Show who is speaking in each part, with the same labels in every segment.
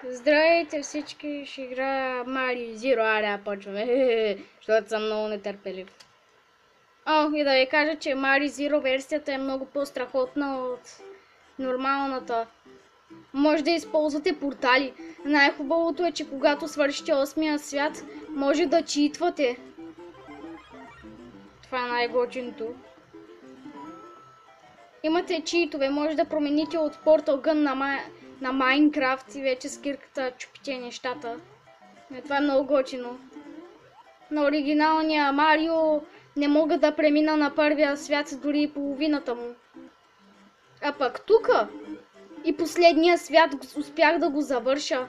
Speaker 1: Здравейте всички, ще играя Марио Zero. Аре, почваме, защото съм много нетърпелив. И да ви кажа, че Mario Zero версията е много по-страхотна от нормалната. Може да използвате портали. Най-хубавото е, че когато свършите 8-я свят, може да читвате. Това е най-готиното. Имате читове, може да промените от Portal Gun на Майнкрафт и вече с кирката чупите нещата. Това е много готино. На оригиналния Марио не мога да премина на първия свят дори и половината му. А пък тука и последния свят успях да го завърша.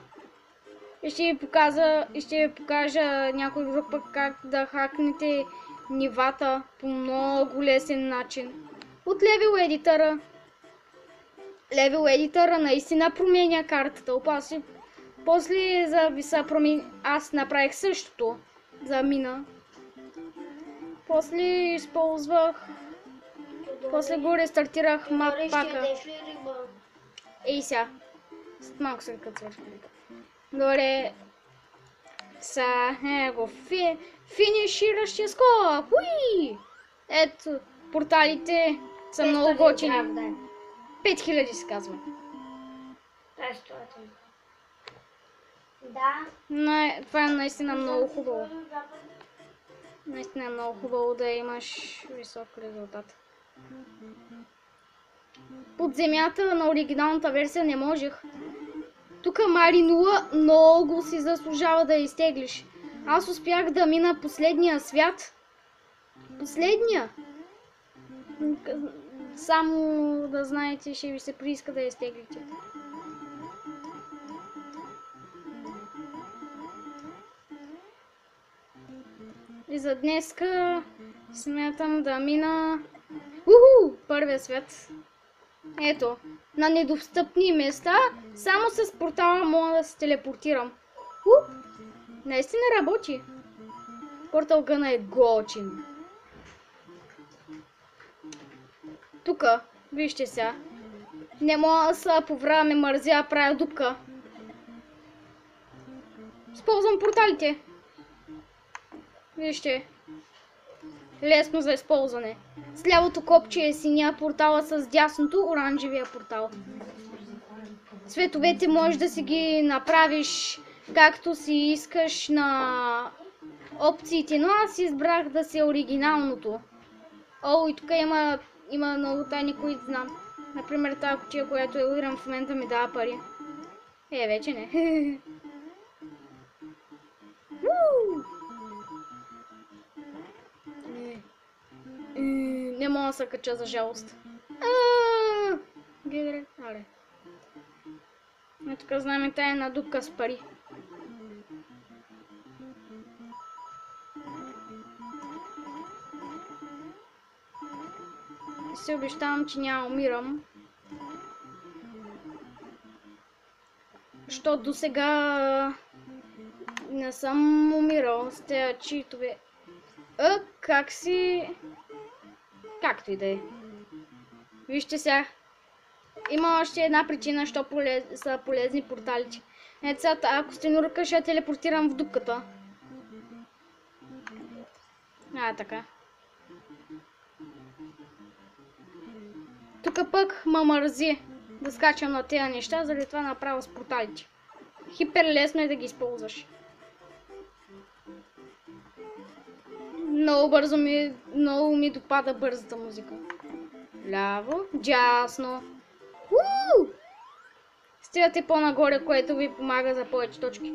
Speaker 1: И ще ви покажа някой друг пък как да хакнете нивата по много лесен начин. От левел едитъра. Левел едитъра наистина променя картата. После аз направих същото за мина. После използвах. После го рестартирах маппака. Ей сега. След малко се като свърши. Добре. Го финиширащия скок. Уи! Ето, порталите са много готини. 5000 се казва.
Speaker 2: Да.
Speaker 1: Това е наистина много хубаво. Наистина е много хубаво да имаш висок резултат. Под земята на оригиналната версия не можех. Тук Мари 0 много си заслужава да изтеглиш. Аз успях да мина последния свят. Последния. Само да знаете, ще ви се прииска да изтеглите. И за днеска смятам да мина първия свят. Ето, на недостъпни места, само с портала мога да се телепортирам. Наистина работи. Портал гъна е готин. Тука, вижте сега. Не мога да са по време мързя, правя дупка. Използвам порталите. Вижте. Лесно за използване. С лявото копче е синия портала, с дясното оранжевия портал. Световете можеш да си ги направиш както си искаш на опциите, но аз избрах да си оригиналното. И тук има много тайни, които знам. Например, тази кутия, която играм в момента, ми дава пари. Вече не. Не мога да се кача, за жалост. Аре. Тук знаем тайна дупка с пари. Се обещавам, че няма умирам. Защото до сега не съм умирал с тези читове. Как си... Както и да е. Вижте сега. Има още една причина, що са полезни порталите. Ето сега, ако сте нурка, ще телепортирам в дупката. Така. Тук пък ма мързи да скачам на тези неща, заради това направя с порталите. Хипер лесно е да ги използваш. Много ми допада бързата музика. Ляво, дясно. Стигате по-нагоре, което ви помага за повече точки.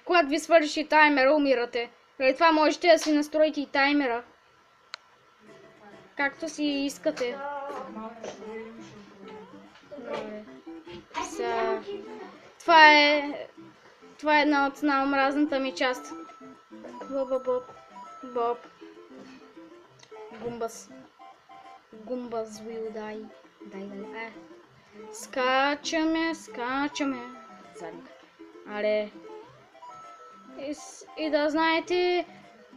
Speaker 1: Когато ви свърши таймера, умирате. Заради това можете да си настроите и таймера. Както си искате. Това е една от най-омразната ми част. Боб. Гумбас will die. Скачаме. Задник. Аре. И да знаете,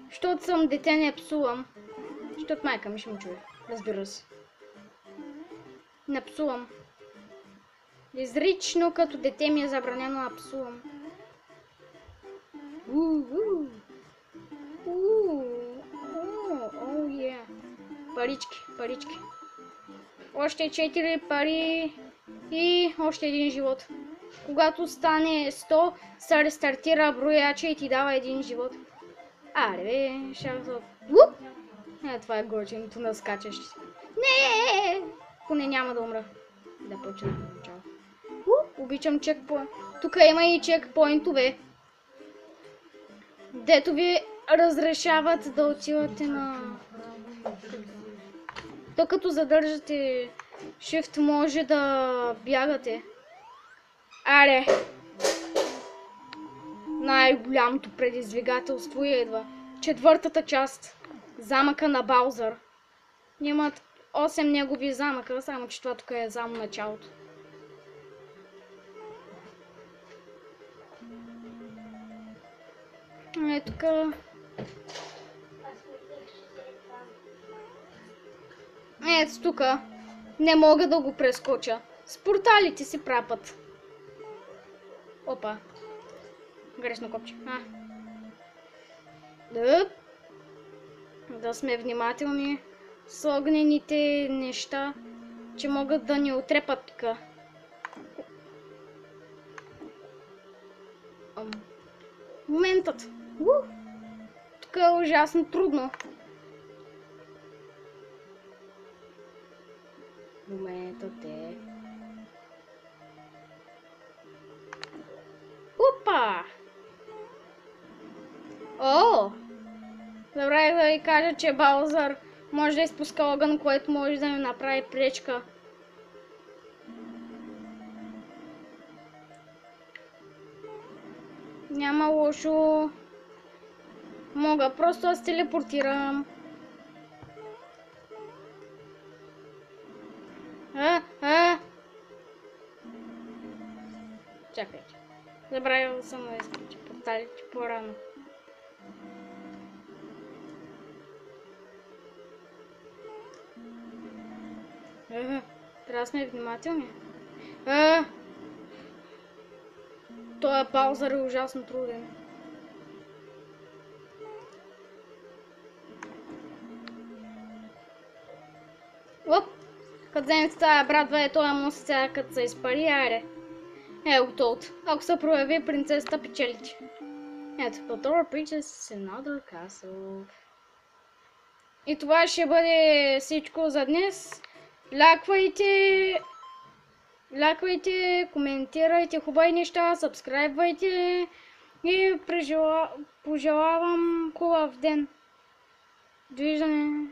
Speaker 1: защото съм дете, не псувам. Защото майка ми ще му чуе. Разбира се. Не псувам. Изрично като дете ми е забранено да псувам. Парички, парички. Още 4 пари и още един живот. Когато стане 100, се рестартира брояча и ти дава един живот. Аре бе, шахто. Това е готиното на скачащи. Не! Поне няма да умра. Да почна от начало. Обичам чекпоинт. Тук има и чекпоинтове. Дето ви разрешават да отивате на... То като задържате Shift може да бягате. Аре! Най-голямото предизвикателство идва. Четвъртата част. Замъка на Баузър. Имат 8 негови замъка, само че това тук е само началото. Тук. Ето тук. Не мога да го прескоча. С порталите си прапът. Опа. Грешно копче. Да сме внимателни с огнените неща, че могат да ни отрепат тук. Моментът. Тук е ужасно трудно. Моментът е... Опа! О! Забравих да ви кажа, че Баузър може да изпуска огън, което може да ми направи пречка. Няма лошо. Мога просто да се телепортирам. Чакайте. Забравил съм да изключа порталите по-рано. Трябва да сме внимателни. Той Баузър е ужасно труден. Оп! Като вземете тази брадва, той мост сега като се изпари, айде. Ето толт. Ако се прояви принцесата, печелите. Ето, but our princess in another castle. И това ще бъде всичко за днес. Лайквайте, коментирайте хубави неща, сабскрайбвайте и пожелавам хубав ден. Довиждане.